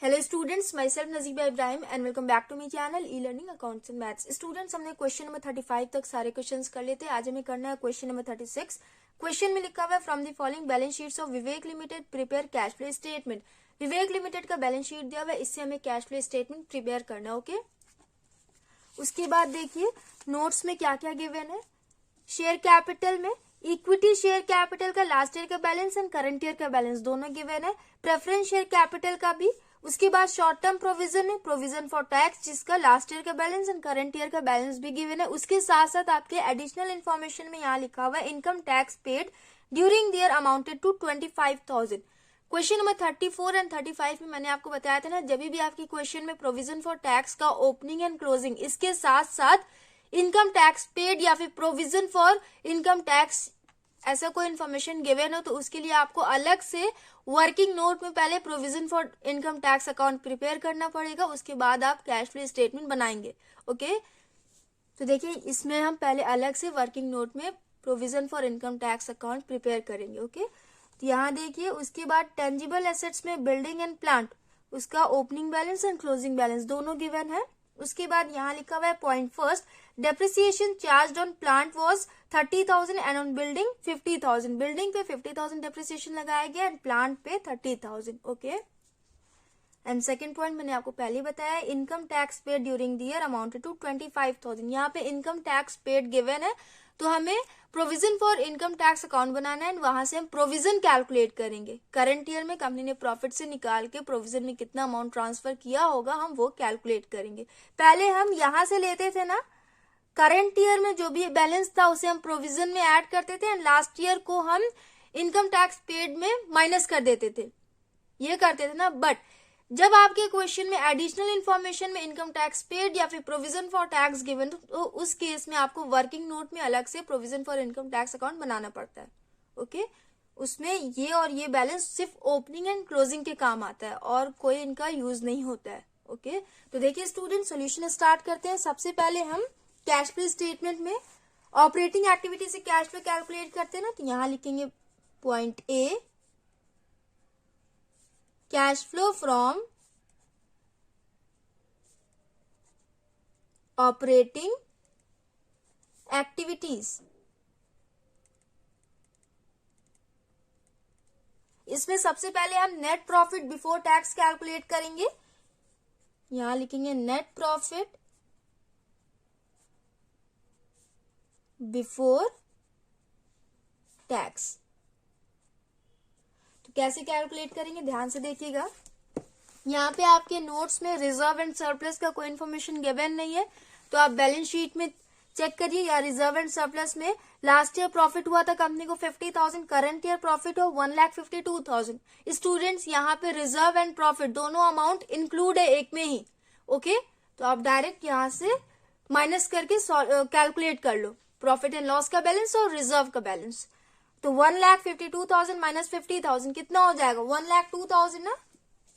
Hello students, my self Najiba Ibrahim and welcome back to my channel e learning accounts and maths. Students, हमने question number 35 तक सारे questions कर लेते हैं। आज हमें करना है क्वेश्चन नंबर 36। क्वेश्चन में लिखा हुआ है from the following balance sheets of Vivek limited prepare cash flow statement. Vivek limited का बैलेंस शीट दिया हुआ है, इससे हमें कैश फ्लो स्टेटमेंट प्रिपेयर करना है। ओके, उसके बाद देखिए नोट्स में क्या क्या गिवन है। शेयर कैपिटल में इक्विटी शेयर कैपिटल का लास्ट ईयर का बैलेंस एंड करंट ईयर का बैलेंस दोनों गिवन है। प्रेफरेंस शेयर कैपिटल का भी। उसके बाद शॉर्ट टर्म प्रोविजन है, प्रोविजन फॉर टैक्स, जिसका लास्ट ईयर का बैलेंस एंड करंट ईयर का बैलेंस भी गिवन है। उसके साथ साथ आपके एडिशनल इन्फॉर्मेशन में यहाँ लिखा हुआ है income tax paid during the year amounted to 25,000। Question number 34 and 35 में मैंने आपको बताया था ना, जब भी आपकी क्वेश्चन में प्रोविजन फॉर टैक्स का ओपनिंग एंड क्लोजिंग, इसके साथ साथ इनकम टैक्स पेड या फिर प्रोविजन फॉर इनकम टैक्स ऐसा कोई इन्फॉर्मेशन गिवन हो, तो उसके लिए आपको अलग से वर्किंग नोट में पहले provision for income tax account prepare करना पड़ेगा। उसके बाद आप कैश फ्लो स्टेटमेंट बनाएंगे। ओके, तो देखिए इसमें हम पहले अलग से वर्किंग नोट में provision for income tax account prepare करेंगे। ओके, तो यहाँ देखिए उसके बाद टेंजिबल एसेट्स में बिल्डिंग एंड प्लांट, उसका opening balance and closing balance दोनों गिवन है। उसके बाद यहाँ लिखा हुआ है point first, depreciation charge on plant was 30,000 and on building 50,000। Building पे 50,000 डेप्रिसिएशन लगाया गया एंड प्लांट पे 30,000। ओके, एंड सेकंड पॉइंट मैंने आपको पहले बताया, income tax paid during the year amounted to 25,000। यहाँ पे इनकम टैक्स पेड गिवन है, तो हमें provision for income tax account बनाना है। वहां से हम प्रोविजन कैलकुलेट करेंगे। करंट ईयर में कंपनी ने प्रॉफिट से निकाल के प्रोविजन में कितना अमाउंट ट्रांसफर किया होगा, हम वो कैलकुलेट करेंगे। पहले हम यहां से लेते थे ना, करंट ईयर में जो भी बैलेंस था उसे हम प्रोविजन में ऐड करते थे एंड लास्ट ईयर को हम इनकम टैक्स पेड में माइनस कर देते थे, ये करते थे ना। बट जब आपके क्वेश्चन में एडिशनल इन्फॉर्मेशन में इनकम टैक्स पेड या फिर प्रोविजन फॉर टैक्स गिवन, तो उस केस में आपको वर्किंग नोट में अलग से provision for income tax account बनाना पड़ता है। ओके, उसमें ये और ये बैलेंस सिर्फ ओपनिंग एंड क्लोजिंग के काम आता है और कोई इनका यूज नहीं होता है। ओके, तो देखिए स्टूडेंट, सोल्यूशन स्टार्ट करते हैं। सबसे पहले हम कैश फ्लो स्टेटमेंट में ऑपरेटिंग एक्टिविटी से कैश फ्लो कैलकुलेट करते हैं ना, तो यहां लिखेंगे point A, cash flow from operating activities. इसमें सबसे पहले हम net profit before tax calculate करेंगे। यहां लिखेंगे नेट प्रॉफिट बिफोर टैक्स। तो कैसे कैलकुलेट करेंगे, ध्यान से देखिएगा। यहाँ पे आपके नोट्स में रिजर्व एंड सरप्लस का कोई इन्फॉर्मेशन गिवन नहीं है, तो आप बैलेंस शीट में चेक करिए। या रिजर्व एंड सरप्लस में लास्ट ईयर प्रॉफिट हुआ था कंपनी को 50,000, करंट ईयर प्रॉफिट हो 1,52,000। स्टूडेंट्स, यहाँ पे रिजर्व एंड प्रॉफिट दोनों अमाउंट इंक्लूड है एक में ही। ओके, तो आप डायरेक्ट यहाँ से माइनस करके कैलकुलेट कर लो प्रॉफिट एंड लॉस का बैलेंस और रिजर्व का बैलेंस। तो 1,52,000 माइनस 50,000 कितना हो जाएगा, 1,02,000 ना।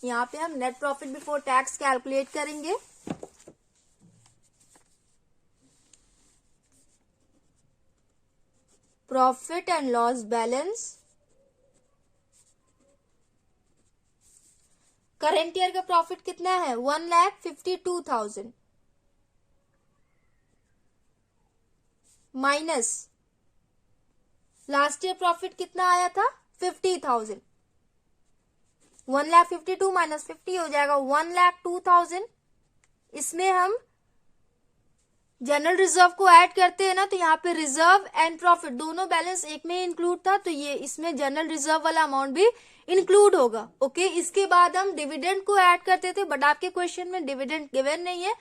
यहाँ पे हम net profit before tax calculate करेंगे। Profit and loss balance, current year का प्रॉफिट कितना है 1,52,000 माइनस लास्ट ईयर प्रॉफिट कितना आया था 50,000। 1,52,000 माइनस 50 हो जाएगा 1,02,000। इसमें हम जनरल रिजर्व को ऐड करते हैं ना, तो यहाँ पे रिजर्व एंड प्रॉफिट दोनों बैलेंस एक में इंक्लूड था, तो ये इसमें जनरल रिजर्व वाला अमाउंट भी इंक्लूड होगा। ओके, इसके बाद हम डिविडेंड को ऐड करते थे, बट आपके क्वेश्चन में डिविडेंड गिवन नहीं है,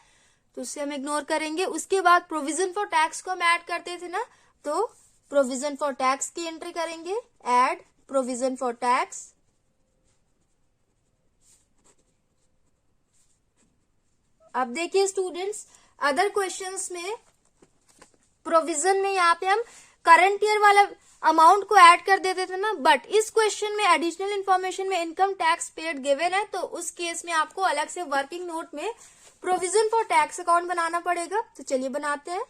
तो उससे हम इग्नोर करेंगे। उसके बाद प्रोविजन फॉर टैक्स को हम ऐड करते थे ना, तो प्रोविजन फॉर टैक्स की एंट्री करेंगे, ऐड प्रोविजन फॉर टैक्स। अब देखिए स्टूडेंट्स, अदर क्वेश्चंस में प्रोविजन में यहाँ पे हम करंट ईयर वाला अमाउंट को ऐड कर देते थे ना, बट इस क्वेश्चन में एडिशनल इन्फॉर्मेशन में इनकम टैक्स पेड गिवन है, तो उस केस में आपको अलग से वर्किंग नोट में प्रोविजन फॉर टैक्स अकाउंट बनाना पड़ेगा। तो चलिए बनाते हैं।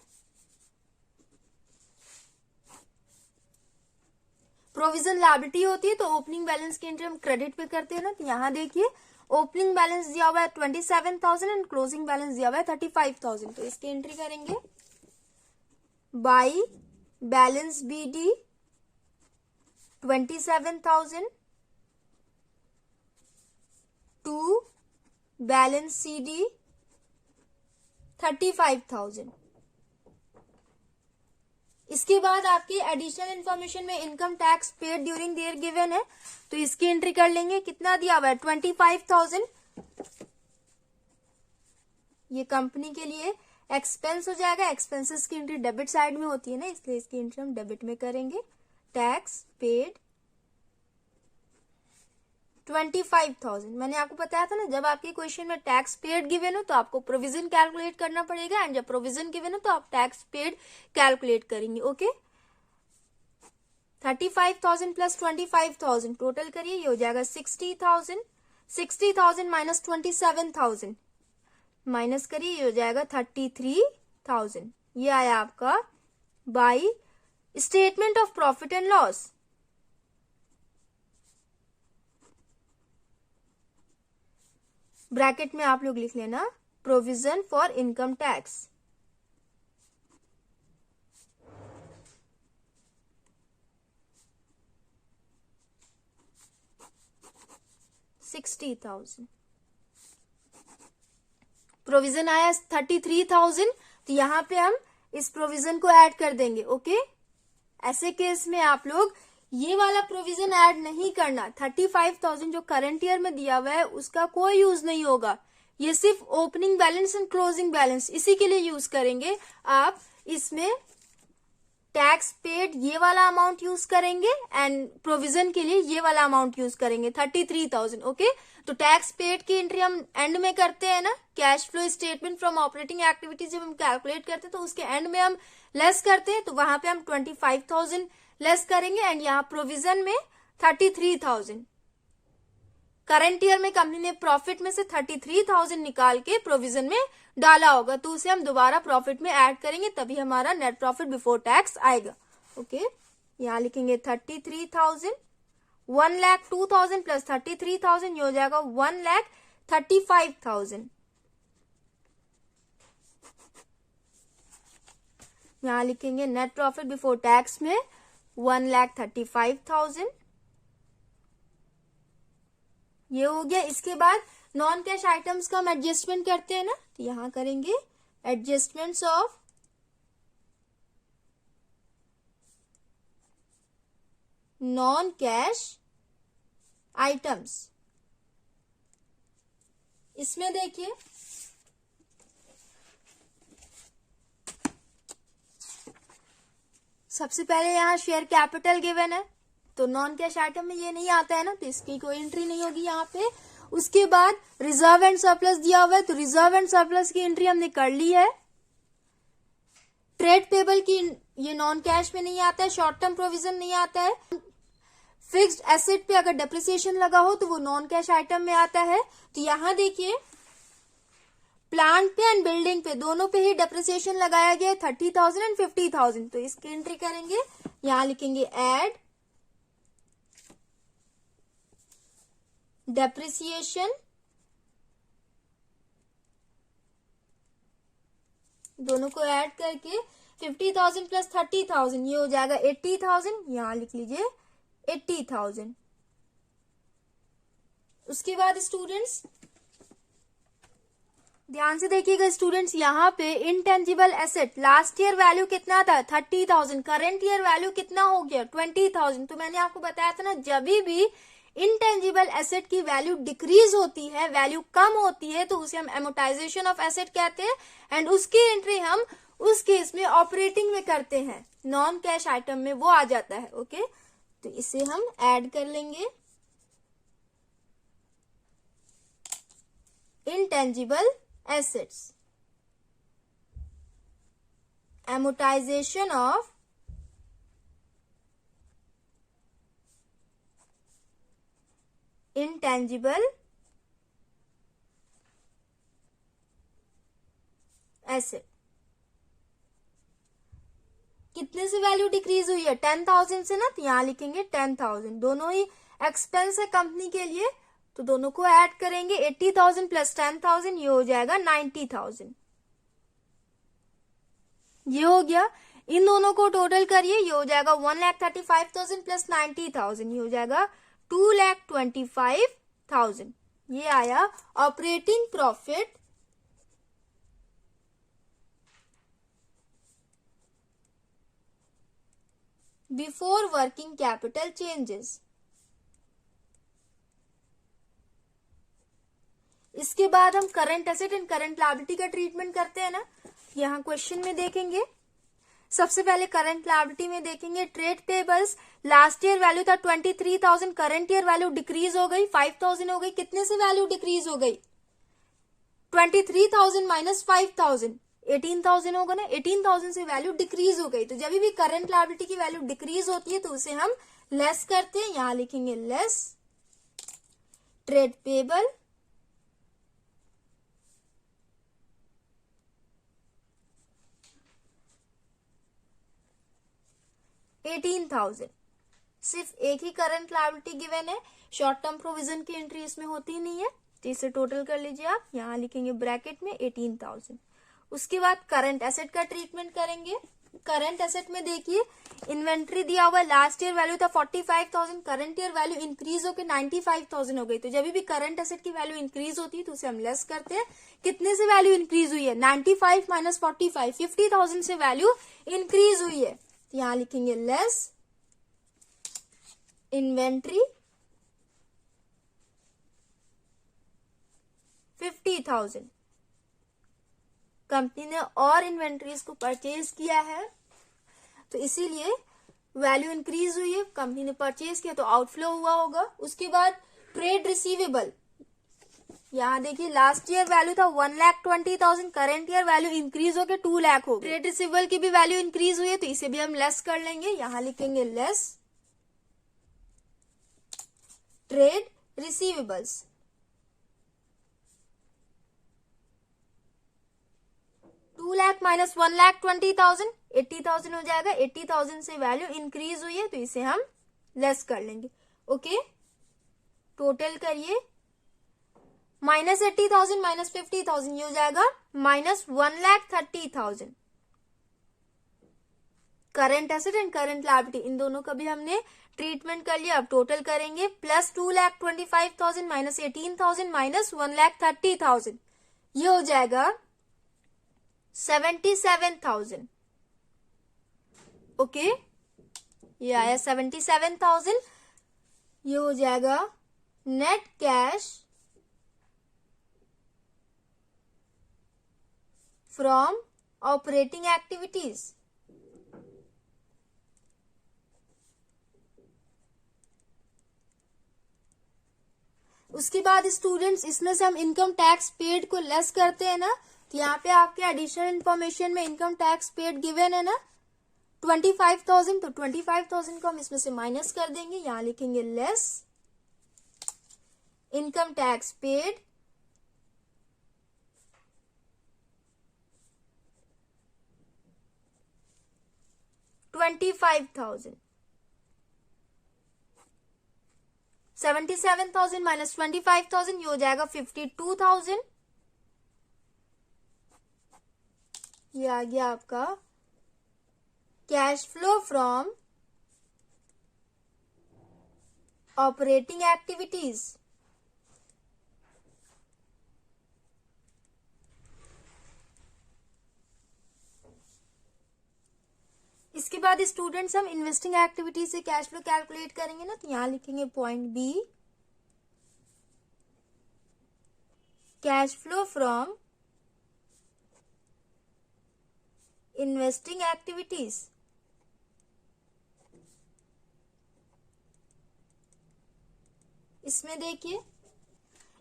प्रोविजन लायबिलिटी होती है तो ओपनिंग बैलेंस की एंट्री हम क्रेडिट पे करते हैं ना। तो यहाँ देखिए ओपनिंग बैलेंस दिया हुआ है 27,000 एंड क्लोजिंग बैलेंस दिया हुआ है 35,000। तो इसकी एंट्री करेंगे by balance B D 27,000 to balance C D 35,000। इसके बाद आपकी एडिशनल इंफॉर्मेशन में income tax paid during the year given है, तो इसकी एंट्री कर लेंगे। कितना दिया हुआ है 25,000। ये कंपनी के लिए एक्सपेंस हो जाएगा। एक्सपेंसेस की एंट्री डेबिट साइड में होती है ना, इसलिए इसकी एंट्री हम डेबिट में करेंगे। Tax paid 25,000। मैंने आपको बताया था ना, जब आपके क्वेश्चन में टैक्स पेड गिवन हो तो आपको प्रोविजन कैलकुलेट करना पड़ेगा, एंड जब प्रोविजन गिवन हो तो आप टैक्स पेड कैलकुलेट करेंगे। ओके, 35,000 प्लस 25,000 टोटल करिए, ये हो जाएगा 60,000। 60,000 माइनस 27,000 माइनस करिए, ये हो जाएगा 33,000। ये आया आपका by statement of profit and loss. Bracket में आप लोग लिख लेना provision for income tax. $60,000 provision आया 33,000, तो यहां पे हम इस प्रोविजन को ऐड कर देंगे। ओके, ऐसे केस में आप लोग ये वाला प्रोविजन ऐड नहीं करना। 35,000 जो करंट ईयर में दिया हुआ है उसका कोई यूज नहीं होगा। ये सिर्फ opening balance and closing balance इसी के लिए यूज करेंगे। आप इसमें टैक्स पेड ये वाला अमाउंट यूज करेंगे एंड प्रोविजन के लिए ये वाला अमाउंट यूज करेंगे 33,000। ओके, तो टैक्स पेड की एंट्री हम एंड में करते हैं ना। Cash flow statement from operating activities जब हम कैलकुलेट करते हैं तो उसके एंड में हम लेस करते हैं, तो वहां पे हम 25,000 लेस करेंगे एंड यहाँ प्रोविजन में 33,000। करंट ईयर में कंपनी ने प्रॉफिट में से 33,000 निकाल के प्रोविजन में डाला होगा, तो उसे हम दोबारा प्रॉफिट में ऐड करेंगे, तभी हमारा नेट प्रॉफिट बिफोर टैक्स आएगा। ओके, यहाँ लिखेंगे 33,000, 1,02,000 प्लस 33,000, ये हो जाएगा 1,35,000। यहाँ लिखेंगे नेट प्रॉफिट बिफोर टैक्स में 1,35,000। ये हो गया। इसके बाद नॉन कैश आइटम्स का हम एडजस्टमेंट करते हैं ना, तो यहां करेंगे adjustments of non cash items. इसमें देखिए सबसे पहले यहाँ शेयर कैपिटल गिवन है, तो नॉन कैश आइटम में ये नहीं आता है ना, तो इसकी कोई एंट्री नहीं होगी यहाँ पे। उसके बाद रिजर्व एंड सरप्लस दिया हुआ है, तो रिजर्व एंड सरप्लस की एंट्री हमने कर ली है। ट्रेड पेबल की ये नॉन कैश में नहीं आता है, शॉर्ट टर्म प्रोविजन नहीं आता है। फिक्स्ड एसेट पे अगर डेप्रिसिएशन लगा हो तो वो नॉन कैश आइटम में आता है। तो यहां देखिए प्लांट पे एंड बिल्डिंग पे दोनों पे ही डेप्रिसिएशन लगाया गया है 30,000 एंड 50,000, तो इसकी एंट्री करेंगे। यहां लिखेंगे एड डेप्रिसिएशन, दोनों को ऐड करके 50,000 प्लस 30,000 ये हो जाएगा 80,000। यहां लिख लीजिए 80,000। उसके बाद स्टूडेंट्स ध्यान से देखिएगा स्टूडेंट्स, यहाँ पे intangible asset last year value कितना था 30,000, करंट ईयर वैल्यू कितना हो गया 20,000। तो मैंने आपको बताया था ना, जब भी इनटेंजिबल एसेट की वैल्यू डिक्रीज होती है, वैल्यू कम होती है, तो उसे हम एमोटाइजेशन ऑफ एसेट कहते हैं एंड उसकी एंट्री हम उस केस में ऑपरेटिंग में करते हैं, नॉन कैश आइटम में वो आ जाता है। ओके, तो इसे हम ऐड कर लेंगे intangible assets, amortization of intangible asset। कितने से वैल्यू डिक्रीज हुई है? 10,000 से ना, तो यहाँ लिखेंगे 10,000। दोनों ही एक्सपेंस है कंपनी के लिए, तो दोनों को ऐड करेंगे। 80,000 प्लस 10,000 ये हो जाएगा 90,000। ये हो गया। इन दोनों को टोटल करिए, ये हो जाएगा 1,35,000 प्लस 90,000, ये हो जाएगा 2,25,000। ये आया operating profit before working capital changes. इसके बाद हम current asset and current liability का ट्रीटमेंट करते हैं ना। यहाँ क्वेश्चन में देखेंगे, सबसे पहले करंट लायबिलिटी में देखेंगे trade payables. Last year value था 23,000, करंट ईयर वैल्यू डिक्रीज हो गई 5,000 हो गई। कितने से वैल्यू डिक्रीज हो गई? 23,000 माइनस 5,000 18,000 होगा ना। 18,000 से वैल्यू डिक्रीज हो गई। तो जब भी करंट लायबिलिटी की वैल्यू डिक्रीज होती है तो उसे हम लेस करते हैं। यहां लिखेंगे लेस ट्रेड पेबल $18,000। सिर्फ एक ही करंट लायबिलिटी गिवन है, शॉर्ट टर्म प्रोविजन की एंट्री इसमें होती नहीं है, तो इसे टोटल कर लीजिए आप। यहां लिखेंगे ब्रैकेट में 18,000। उसके बाद करंट एसेट का ट्रीटमेंट करेंगे। करंट एसेट में देखिए इन्वेंट्री दिया हुआ है, लास्ट ईयर वैल्यू था 45,000, करंट ईयर वैल्यू इंक्रीज होकर 95,000 हो गई। तो जब भी करंट एसेट की वैल्यू इंक्रीज होती है तो उसे हम लेस करते हैं। कितने से वैल्यू इंक्रीज हुई है? 95 माइनस 45, 50,000 से वैल्यू इंक्रीज हुई है। तो यहां लिखेंगे लेस इन्वेंट्री 50,000। कंपनी ने और इन्वेंट्रीज को परचेज किया है तो इसीलिए वैल्यू इंक्रीज हुई है। कंपनी ने परचेज किया तो आउटफ्लो हुआ होगा। उसके बाद ट्रेड रिसीवेबल, यहाँ देखिए लास्ट ईयर वैल्यू था 1,20,000, करंट ईयर वैल्यू इंक्रीज होकर 2 लाख हो गई। ट्रेड रिसीवेबल की भी वैल्यू इंक्रीज हुई है तो इसे भी हम लेस कर लेंगे। यहाँ लिखेंगे less trade receivables. Two lakh minus 1,20,000, 80,000 हो जाएगा। 80,000 से वैल्यू इंक्रीज हुई है तो इसे हम लेस कर लेंगे। ओके, टोटल करिए माइनस 80,000 माइनस 50,000 ये हो जाएगा minus 1,30,000। Current asset and current liability इन दोनों का भी हमने ट्रीटमेंट कर लिया। अब टोटल करेंगे प्लस 2,25,000 माइनस 18,000 माइनस 1,30,000 ये हो जाएगा 77,000। ओके, ये आया 77,000। ये हो जाएगा net cash from operating activities. उसके बाद स्टूडेंट्स इसमें से हम इनकम टैक्स पेड को लेस करते हैं ना, तो यहाँ पे आपके एडिशनल इंफॉर्मेशन में इनकम टैक्स पेड गिवन है ना 25,000, तो 25,000 को हम इसमें से माइनस कर देंगे। यहाँ लिखेंगे less income tax paid $25,000। 77,000 minus 25,000 ये हो जाएगा 52,000। ये आ गया आपका cash flow from operating activities. इसके बाद स्टूडेंट्स हम इन्वेस्टिंग एक्टिविटी से कैश फ्लो कैलकुलेट करेंगे ना, तो यहां लिखेंगे point B cash flow from investing activities. इसमें देखिए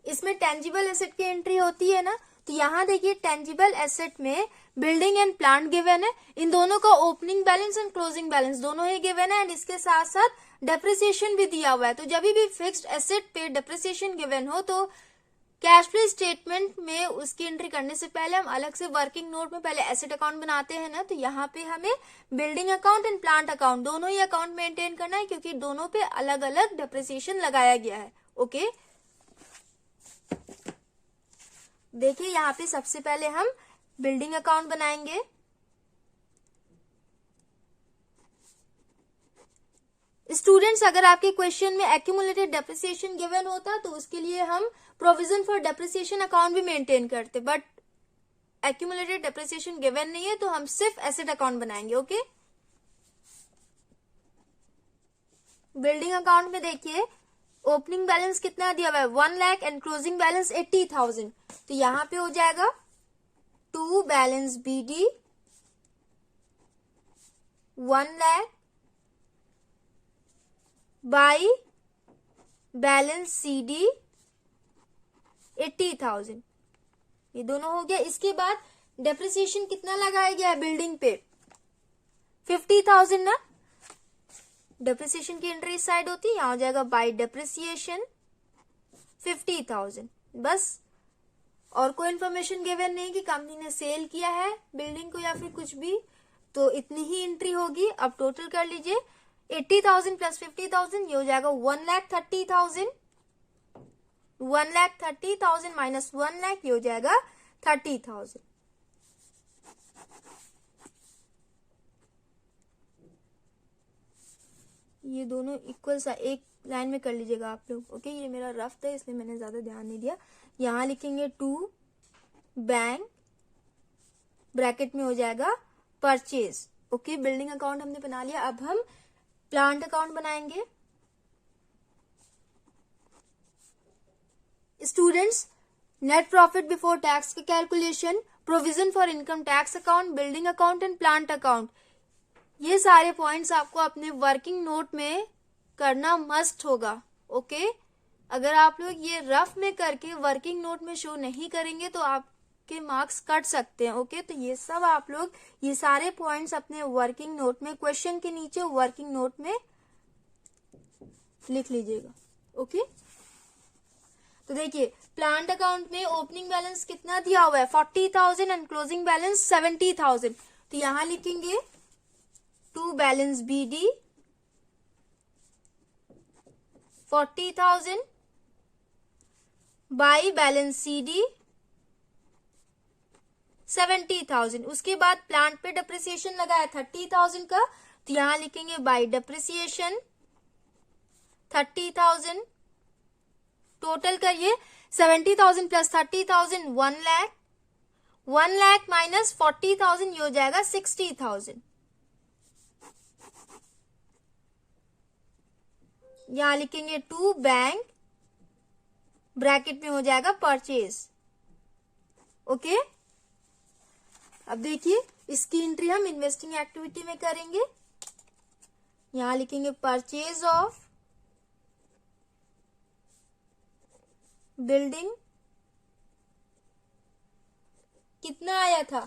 इसमें टेंजिबल एसेट की एंट्री होती है ना, तो यहां देखिए टेंजिबल एसेट में बिल्डिंग एंड प्लांट गिवन है। इन दोनों का opening balance and closing balance दोनों ही गिवन है एंड इसके साथ साथ डेप्रिसिएशन भी दिया हुआ है। तो जब भी फिक्स्ड एसेट पे डेप्रिसिएशन गिवन हो तो कैश फ्लो स्टेटमेंट में उसकी एंट्री करने से पहले हम अलग से वर्किंग नोट में पहले एसेट अकाउंट बनाते हैं ना, तो यहाँ पे हमें building account and plant account दोनों ही अकाउंट मेंटेन करना है, क्योंकि दोनों पे अलग अलग डेप्रिसिएशन लगाया गया है। ओके, देखिए यहाँ पे सबसे पहले हम बिल्डिंग अकाउंट बनाएंगे। स्टूडेंट्स, अगर आपके क्वेश्चन में एक्यूमुलेटेड डेप्रिसिएशन गिवन होता तो उसके लिए हम प्रोविजन फॉर डेप्रिसिएशन अकाउंट भी मेंटेन करते, बट एक्यूमुलेटेड डेप्रिसिएशन गिवन नहीं है तो हम सिर्फ एसेट अकाउंट बनाएंगे। ओके, बिल्डिंग अकाउंट में देखिए ओपनिंग बैलेंस कितना दिया हुआ है 1 लाख एंड क्लोजिंग बैलेंस 80,000, तो यहां पे हो जाएगा to balance BD 1 lakh by balance CD 80,000, ये दोनों हो गया। इसके बाद डेप्रिसिएशन कितना लगाया गया है बिल्डिंग पे 50,000 ना, डेप्रिसिएशन की एंट्री इस साइड होती है, यहां हो जाएगा बाई डेप्रिसिएशन 50,000 बस। और कोई इन्फॉर्मेशन गिवन नहीं कि कंपनी ने सेल किया है बिल्डिंग को या फिर कुछ भी, तो इतनी ही एंट्री होगी। अब टोटल कर लीजिए 80,000 प्लस 50,000, ये हो जाएगा 1,30,000, 1,30,000 माइनस 1 लाख, ये हो जाएगा 30,000। ये दोनों इक्वल सा एक लाइन में कर लीजिएगा आप लोग। ओके, ये मेरा रफ था इसलिए मैंने ज्यादा ध्यान नहीं दिया। यहां लिखेंगे टू बैंक, ब्रैकेट में हो जाएगा परचेज। ओके, बिल्डिंग अकाउंट हमने बना लिया। अब हम प्लांट अकाउंट बनाएंगे। Students, net profit before tax का calculation, provision for income tax account, building account and plant account, ये सारे पॉइंट्स आपको अपने वर्किंग नोट में करना मस्ट होगा। ओके, अगर आप लोग ये रफ में करके वर्किंग नोट में शो नहीं करेंगे तो आपके मार्क्स कट सकते हैं। ओके, तो ये सब आप लोग ये सारे पॉइंट्स अपने वर्किंग नोट में क्वेश्चन के नीचे वर्किंग नोट में लिख लीजिएगा। ओके, तो देखिए प्लांट अकाउंट में ओपनिंग बैलेंस कितना दिया हुआ है 40,000 एंड क्लोजिंग बैलेंस 70,000, तो यहां लिखेंगे to balance BD 40,000 by balance CD 70,000। उसके बाद प्लांट पे डेप्रिसिएशन लगाया 30,000 का, तो यहां लिखेंगे बाई डेप्रिसिएशन 30,000। टोटल करिए 70,000 प्लस 30,000 1 लाख, 1 लाख माइनस 40,000, ये हो जाएगा 60,000। यहां लिखेंगे टू बैंक, ब्रैकेट में हो जाएगा परचेज। ओके, अब देखिए इसकी एंट्री हम इन्वेस्टिंग एक्टिविटी में करेंगे। यहां लिखेंगे परचेज ऑफ बिल्डिंग, कितना आया था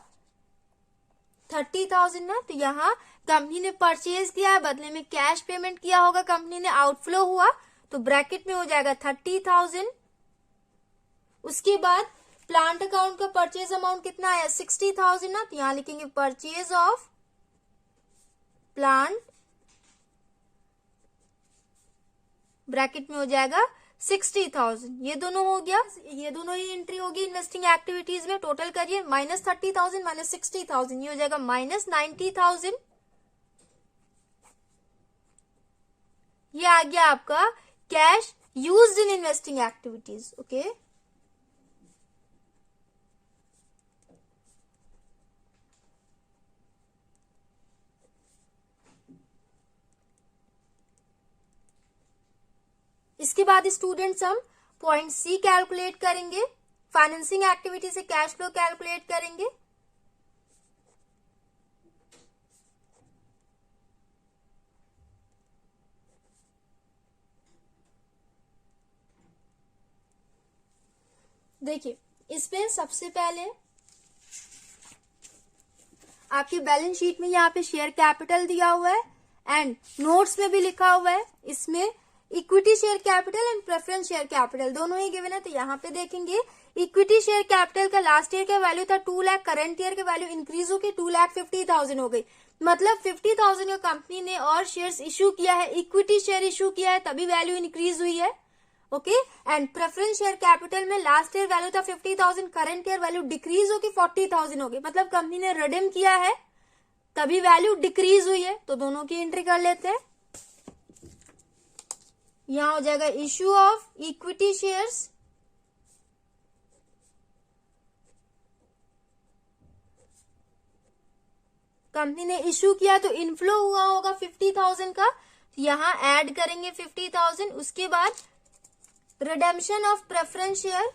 30,000 ना, तो यहाँ कंपनी ने परचेज किया, बदले में कैश पेमेंट किया होगा कंपनी ने, आउटफ्लो हुआ, तो ब्रैकेट में हो जाएगा 30,000। उसके बाद प्लांट अकाउंट का परचेज अमाउंट कितना आया 60,000 ना, तो यहां लिखेंगे परचेज ऑफ प्लांट, ब्रैकेट में हो जाएगा 60,000। ये दोनों हो गया, ये दोनों ही एंट्री होगी इन्वेस्टिंग एक्टिविटीज में। टोटल करिए माइनस 30,000 माइनस 60,000, ये हो जाएगा माइनस 90,000। ये आ गया आपका cash used in investing activities. Okay, इसके बाद स्टूडेंट्स हम पॉइंट C कैलकुलेट करेंगे, फाइनेंसिंग एक्टिविटी से कैश फ्लो कैलकुलेट करेंगे। देखिए इसमें सबसे पहले आपकी बैलेंस शीट में यहाँ पे शेयर कैपिटल दिया हुआ है एंड नोट्स में भी लिखा हुआ है। इसमें equity share capital and preference share capital दोनों ही गिवन है। तो यहाँ पे देखेंगे इक्विटी शेयर कैपिटल का लास्ट ईयर का वैल्यू था 2 लाख, करंट ईयर का वैल्यू इंक्रीज होकर 2,50,000 हो गई। मतलब 50,000 का कंपनी ने और शेयर्स इश्यू किया है, इक्विटी शेयर इश्यू किया है, तभी वैल्यू इंक्रीज हुई है। Okay and preference share capital में लास्ट ईयर वैल्यू था 50,000, करंट ईयर वैल्यू डिक्रीज होकर 40,000 हो गई। मतलब कंपनी ने रिडीम किया है तभी वैल्यू डिक्रीज हुई है। तो दोनों की एंट्री कर लेते हैं। यहां हो जाएगा issue of equity shares company ने इश्यू किया तो इनफ्लो हुआ होगा 50,000 का, यहां ऐड करेंगे 50,000। उसके बाद redemption of preference share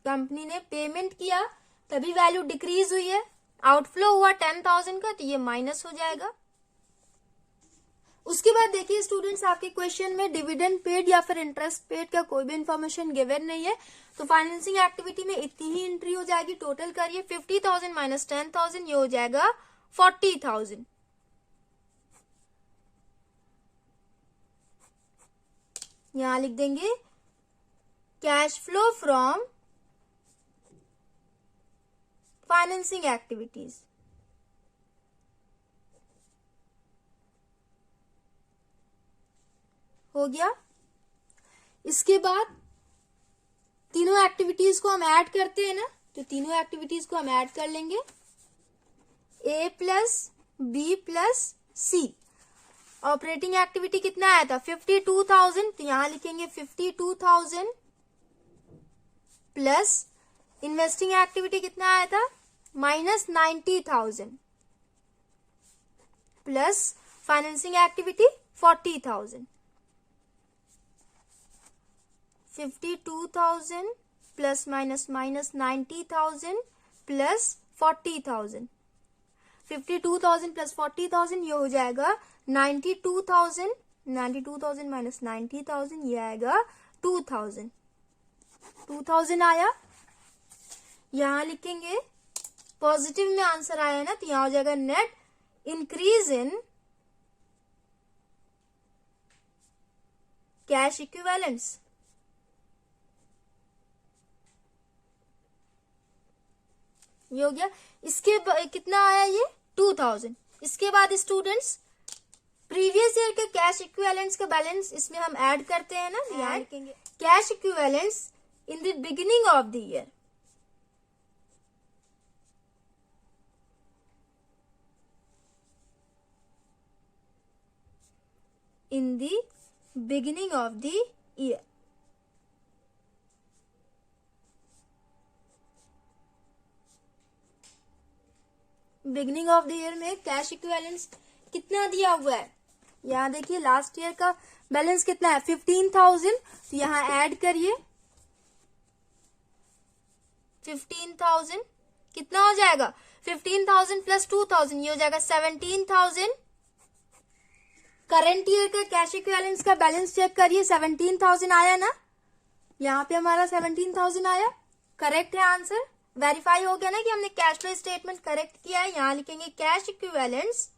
company ने पेमेंट किया तभी वैल्यू डिक्रीज हुई है। आउटफ्लो हुआ 10,000 का, तो ये माइनस हो जाएगा। उसके बाद देखिए स्टूडेंट्स, आपके क्वेश्चन में डिविडेंड पेड या फिर इंटरेस्ट पेड का कोई भी इंफॉर्मेशन गिवन नहीं है। तो फाइनेंसिंग एक्टिविटी में इतनी ही एंट्री हो जाएगी। टोटल करिए 50,000 माइनस 10,000, ये हो जाएगा 40,000। यहां लिख देंगे cash flow from financing activities. हो गया। इसके बाद तीनों एक्टिविटीज को हम ऐड करते हैं ना, तो तीनों एक्टिविटीज को हम ऐड कर लेंगे। A प्लस बी प्लस सी। ऑपरेटिंग एक्टिविटी कितना आया था 52,000, तो यहां लिखेंगे 52,000 प्लस इन्वेस्टिंग एक्टिविटी कितना आया था minus 90,000 plus financing activity 40,000। 52,000 plus minus minus 90,000 plus 40,000। 52,000 plus 40,000 ये हो जाएगा 92,000। 92,000 माइनस 90,000 ये आएगा 2,000। 2,000 आया। यहां लिखेंगे पॉजिटिव में आंसर आया ना, तो यहां हो जाएगा net increase in cash equivalents. ये हो गया। इसके कितना आया ये 2,000। इसके बाद स्टूडेंट्स प्रीवियस ईयर के कैश इक्विवेलेंट्स का बैलेंस इसमें हम ऐड करते हैं ना, यहाँ लिखेंगे cash equivalents in the beginning of the year. In the beginning of the year. Beginning of the year में कैश इक्विवेलेंट्स कितना दिया हुआ है, यहाँ देखिए लास्ट ईयर का बैलेंस कितना है 15,000, तो यहाँ ऐड करिए 15,000 कितना हो जाएगा 15,000 प्लस 2,000 ये हो जाएगा 17,000। करंट ईयर का कैश इक्विवेलेंट्स का बैलेंस चेक करिए 17,000 आया ना, यहाँ पे हमारा 17,000 आया। करेक्ट है आंसर, वेरीफाई हो गया ना कि हमने कैश फ्लो स्टेटमेंट करेक्ट किया है। यहां लिखेंगे cash equivalents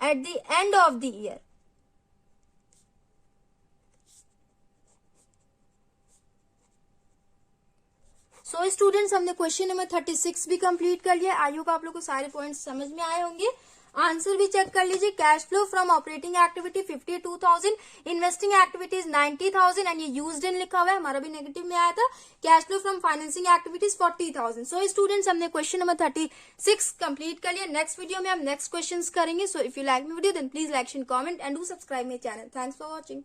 at the end of the year. So students, हमने क्वेश्चन नंबर 36 भी कंप्लीट कर लिया। आई होप आप लोग को सारे पॉइंट्स समझ में आए होंगे। आंसर भी चेक कर लीजिए। Cash flow from operating activity 52,000, investing activities 90,000 and ये यूज्ड इन लिखा हुआ है, हमारा भी नेगेटिव में आया था। Cash flow from financing activities 40,000। So students, हमने क्वेश्चन नंबर 36 कंप्लीट कर लिया। नेक्स्ट वीडियो में हम नेक्स्ट क्वेश्चंस करेंगे। So if you like my video then please like, share, comment and do subscribe my channel. Thanks for watching.